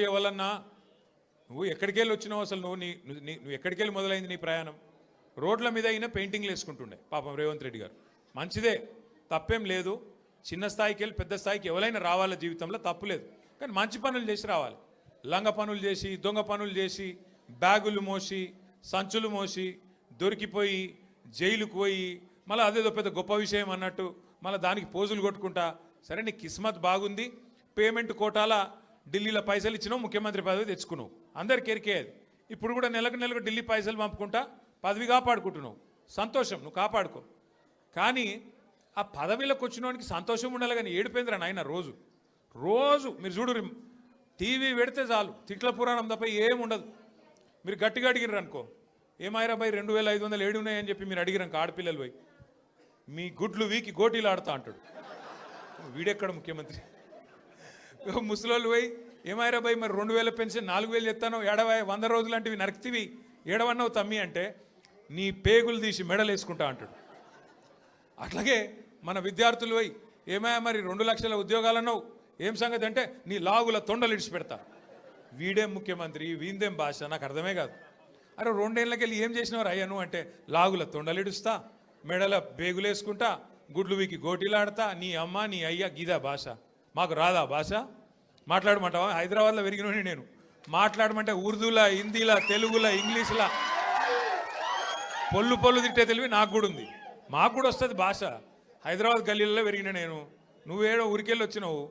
ఎవరన్నా నువ్వు ఎక్కడికి వెళ్ళి వచ్చినావు అసలు నువ్వు ఎక్కడికి వెళ్ళి మొదలైంది నీ ప్రయాణం? రోడ్ల మీద అయినా పెయింటింగ్లు వేసుకుంటుండే పాపం రేవంత్ రెడ్డి గారు. మంచిదే, తప్పేం లేదు. చిన్న స్థాయికి వెళ్ళి పెద్ద స్థాయికి ఎవరైనా రావాల జీవితంలో, తప్పులేదు. కానీ మంచి పనులు చేసి రావాలి. లంగ పనులు చేసి, దొంగ పనులు చేసి, బ్యాగులు మోసి, సంచులు మోసి, దొరికిపోయి జైలుకు పోయి మళ్ళీ అదేదో పెద్ద గొప్ప విషయం అన్నట్టు మళ్ళీ దానికి పోజులు కొట్టుకుంటా. సరే, నీ కిస్మత్ బాగుంది, పేమెంట్ కోటాల ఢిల్లీలో పైసలు ఇచ్చినావు, ముఖ్యమంత్రి పదవి తెచ్చుకున్నావు, అందరికి ఎరికేది. ఇప్పుడు కూడా నెలకు నెలకు ఢిల్లీ పైసలు పంపుకుంటా పదవి కాపాడుకుంటున్నావు. సంతోషం, నువ్వు కాపాడుకో. కానీ ఆ పదవిలోకి వచ్చినోనికి సంతోషం ఉండాలి, కానీ ఏడిపోయిందిరా నాయన. రోజు రోజు మీరు చూడు, టీవీ పెడితే చాలు తిట్ల పురాణం తప్ప ఏముండదు. మీరు గట్టిగా అడిగిర్రు అనుకో, ఏమాయిరా బై 2500 ఏడు ఉన్నాయని చెప్పి మీరు అడిగిరాక ఆడపిల్లలు పోయి మీ గుడ్లు వీకి గోటీలు ఆడుతా అంటాడు. వీడెక్కడ ముఖ్యమంత్రి? ముసలోళ్ళు పోయి ఏమాయిరా బై మరి 2000 పెన్షన్ 4000 ఎత్తానో, 100 రోజులు అంటే నరక్తివి ఏడవన్నావు తమ్మి అంటే నీ పేగులు తీసి మెడలు వేసుకుంటా అంటాడు. అట్లాగే మన విద్యార్థులు పోయి ఏమయ్యా మరి 2 లక్షల ఉద్యోగాలు అన్నావు, ఏం సంగతి అంటే నీ లాగుల తొండలు ఇడిచి పెడతా. వీడేం ముఖ్యమంత్రి, వీందేం భాష, నాకు అర్థమే కాదు. అరే 2 ఏళ్ళకి వెళ్ళి ఏం చేసినవారు అయ్యా నువ్వు అంటే, లాగుల తొండలు ఇడుస్తా, మెడల బేగులు వేసుకుంటా, గుడ్లు వీకి గోటీలాడతా, నీ అమ్మ నీ అయ్యా గీదా భాష. మాకు రాదా భాష? మాట్లాడమంటావా? హైదరాబాద్లో పెరిగినోని నేను. మాట్లాడమంటే ఉర్దూలా, హిందీలా, తెలుగులా, ఇంగ్లీష్లా పొల్లు తిట్టే తెలివి నాకు కూడా ఉంది. మాకు కూడా వస్తుంది భాష. హైదరాబాద్ గల్లీలలో పెరిగిన నేను. నువ్వేడో ఊరికెళ్ళి వచ్చినావు,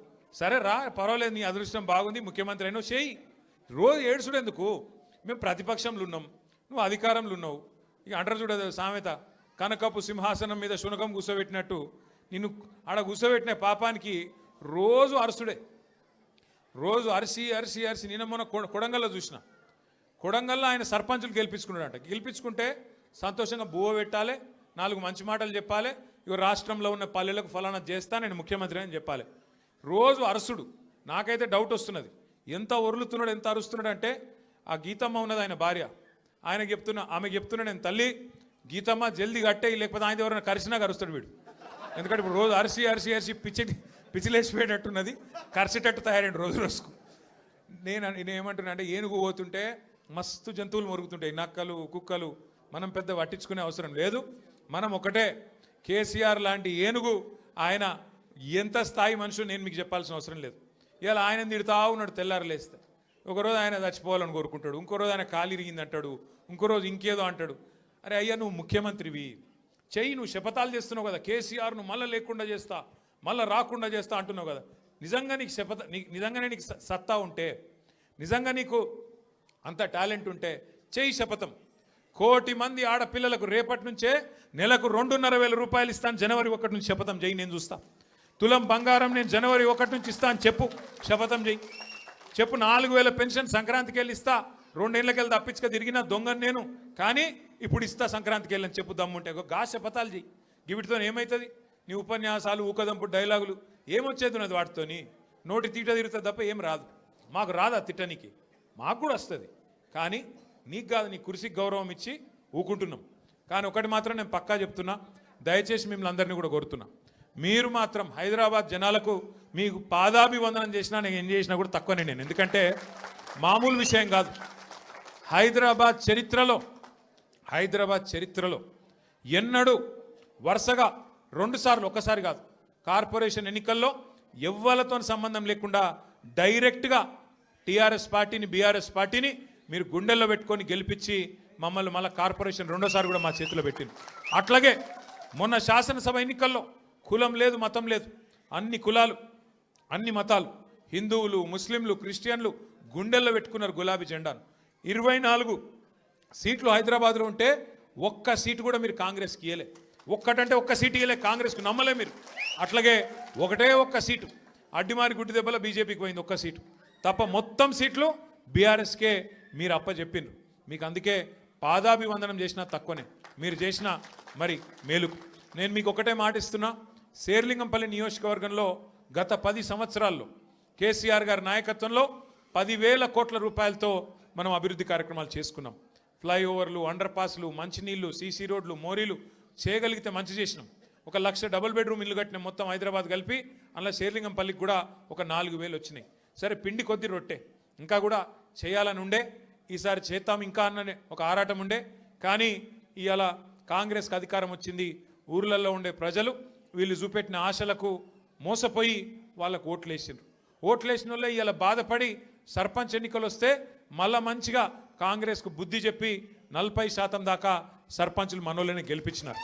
సరే రా, పర్వాలేదు, నీ అదృష్టం బాగుంది, ముఖ్యమంత్రి అయినావు, చేయి. రోజు ఏడుచుడు ఎందుకు? మేము ప్రతిపక్షంలో ఉన్నాం, నువ్వు అధికారంలో ఉన్నావు. ఇక అంటారు చూడదు సామెత, కనకపు సింహాసనం మీద శునకం కూర్చోబెట్టినట్టు నిన్ను ఆడ కూర్చోబెట్టిన పాపానికి రోజు అరుసుడే. రోజు అరిసి అరిసి అరిసి. నిన్న మొన్న కొడంగల్లో చూసిన, కొడంగల్లో ఆయన సర్పంచులు గెలిపించుకున్నాడంట. గెలిపించుకుంటే సంతోషంగా బువ్వ పెట్టాలి, 4 మంచి మాటలు చెప్పాలి, ఇక రాష్ట్రంలో ఉన్న పల్లెలకు ఫలానా చేస్తా, నేను ముఖ్యమంత్రి అని చెప్పాలి. రోజు అరుసుడు. నాకైతే డౌట్ వస్తున్నది, ఎంత ఒరులుతున్నాడు, ఎంత అరుస్తున్నాడు అంటే, ఆ గీతమ్మ ఉన్నది ఆయన భార్య, ఆమె చెప్తున్నా నేను తల్లి గీతమ్మ జల్దీ కట్టేయి, లేకపోతే ఆయన ఎవరైనా కరిసినా కరుస్తాడు వీడు. ఎందుకంటే ఇప్పుడు రోజు అరిసి అరిసి అరిసి పిచ్చిలేసిపోయేటట్టున్నది, కరిసేటట్టు తయారైంది రోజు రోజుకు. నేనేమంటున్నా అంటే, ఏనుగు పోతుంటే మస్తు జంతువులు మొరుగుతుంటాయి, నక్కలు, కుక్కలు. మనం పెద్ద పట్టించుకునే అవసరం లేదు. మనం ఒకటే, కేసీఆర్ లాంటి ఏనుగు ఆయన ఎంత స్థాయి మనుషులు నేను మీకు చెప్పాల్సిన అవసరం లేదు. ఇలా ఆయన తిడుతా ఉన్నాడు తెల్లారు లేస్తే. ఒకరోజు ఆయన చచ్చిపోవాలని కోరుకుంటాడు, ఇంకో రోజు ఆయన కాలు ఇరిగింది అంటాడు, ఇంకో రోజు ఇంకేదో అంటాడు. అరే అయ్యా, నువ్వు ముఖ్యమంత్రివి, చెయ్యి. నువ్వు శపథాలు చేస్తున్నావు కదా, కేసీఆర్ను మళ్ళీ లేకుండా చేస్తా, మళ్ళీ రాకుండా చేస్తా అంటున్నావు కదా. నిజంగా నీకు నిజంగానే నీకు సత్తా ఉంటే, నిజంగా నీకు అంత టాలెంట్ ఉంటే చెయ్యి శపథం. 1 కోటి మంది ఆడపిల్లలకు రేపటి నుంచే నెలకు 2,500 రూపాయలు ఇస్తాను, జనవరి 1 నుంచి శపథం చెయ్యి, నేను చూస్తా. తులం బంగారం నేను జనవరి 1 నుంచి ఇస్తాను చెప్పు, శపథం చెయ్యి. చెప్పు 4,000 పెన్షన్ సంక్రాంతికి వెళ్ళి ఇస్తా, 2 ఏళ్ళకి వెళ్ళి తప్పించుక తిరిగిన దొంగను నేను, కానీ ఇప్పుడు ఇస్తా సంక్రాంతికి వెళ్ళని చెప్పు దమ్ముంటే. గా శపథాలు చెయ్యి. వీటితో ఏమవుతుంది? నీ ఉపన్యాసాలు, ఊకదంపు డైలాగులు ఏమొచ్చేది ఉన్నది వాటితోని? నోటి తీట తిరుగుతుంది తప్ప ఏం రాదు. మాకు రాదా తిట్టనికి? మాకు కూడా వస్తుంది, కానీ నీకు కాదు. నీ కుర్చీకి గౌరవం ఇచ్చి ఊకుంటున్నాం. కానీ ఒకటి మాత్రం నేను పక్కా చెప్తున్నా, దయచేసి మిమ్మల్ని అందరినీ కూడా కోరుతున్నా, మీరు మాత్రం హైదరాబాద్ జనాలకు మీకు పాదాభివందనం చేసినా, నేను ఏం చేసినా కూడా తక్కువనే నేను. ఎందుకంటే మామూలు విషయం కాదు. హైదరాబాద్ చరిత్రలో ఎన్నడూ వరుసగా 2 సార్లు, ఒక్కసారి కాదు, కార్పొరేషన్ ఎన్నికల్లో ఎవ్వలతో సంబంధం లేకుండా డైరెక్ట్గా టీఆర్ఎస్ పార్టీని, బీఆర్ఎస్ పార్టీని మీరు గుండెల్లో పెట్టుకొని గెలిపించి మమ్మల్ని మళ్ళీ కార్పొరేషన్ 2సారి కూడా మా చేతిలో పెట్టింది. అట్లాగే మొన్న శాసనసభ ఎన్నికల్లో కులం లేదు, మతం లేదు, అన్ని కులాలు, అన్ని మతాలు, హిందువులు, ముస్లింలు, క్రిస్టియన్లు గుండెల్లో పెట్టుకున్నారు గులాబీ జెండాను. 24 సీట్లు హైదరాబాద్లో ఉంటే ఒక్క సీటు కూడా మీరు కాంగ్రెస్కి ఇయ్యలే. ఒక్కటంటే ఒక్క సీటు ఇయ్యలే కాంగ్రెస్కి, నమ్మలే మీరు. అట్లాగే ఒక్క సీటు అడ్డిమారి గుడ్డి దెబ్బలో బీజేపీకి పోయింది, ఒక్క సీటు తప్ప మొత్తం సీట్లు బీఆర్ఎస్కే మీరు అప్పచెప్పిండ్రు. మీకు అందుకే పాదాభివందనం చేసినా తక్కువనే, మీరు చేసిన మరి మేలుకు. నేను మీకు ఒకటే మాట ఇస్తున్నా, శేర్లింగంపల్లి నియోజకవర్గంలో గత 10 సంవత్సరాల్లో కేసీఆర్ గారి నాయకత్వంలో 10,000 కోట్ల రూపాయలతో మనం అభివృద్ధి కార్యక్రమాలు చేసుకున్నాం. ఫ్లైఓవర్లు, అండర్ పాస్లు, మంచినీళ్లు, సీసీ రోడ్లు, మోరీలు చేయగలిగితే మంచి చేసినాం. 1 లక్ష డబుల్ బెడ్రూమ్ ఇల్లు కట్టిన మొత్తం హైదరాబాద్ కలిపి, అందులో శేర్లింగంపల్లికి కూడా ఒక 4,000 వచ్చినాయి. సరే, పిండి కొద్ది రొట్టె. ఇంకా కూడా చేయాలని ఉండే, ఈసారి చేద్దాం ఇంకా అన్న ఒక ఆరాటం ఉండే. కానీ ఇవాళ కాంగ్రెస్కి అధికారం వచ్చింది, ఊర్లలో ఉండే ప్రజలు వీళ్ళు చూపెట్టిన ఆశలకు మోసపోయి వాళ్ళకు ఓట్లేసిండ్రు. ఓట్లేసిన వాళ్ళే ఇవాళ బాధపడి సర్పంచ్ ఎన్నికలు వస్తే మళ్ళా మంచిగా కాంగ్రెస్కు బుద్ధి చెప్పి 40% దాకా సర్పంచులు మనోళ్ళని గెలిపించినారు.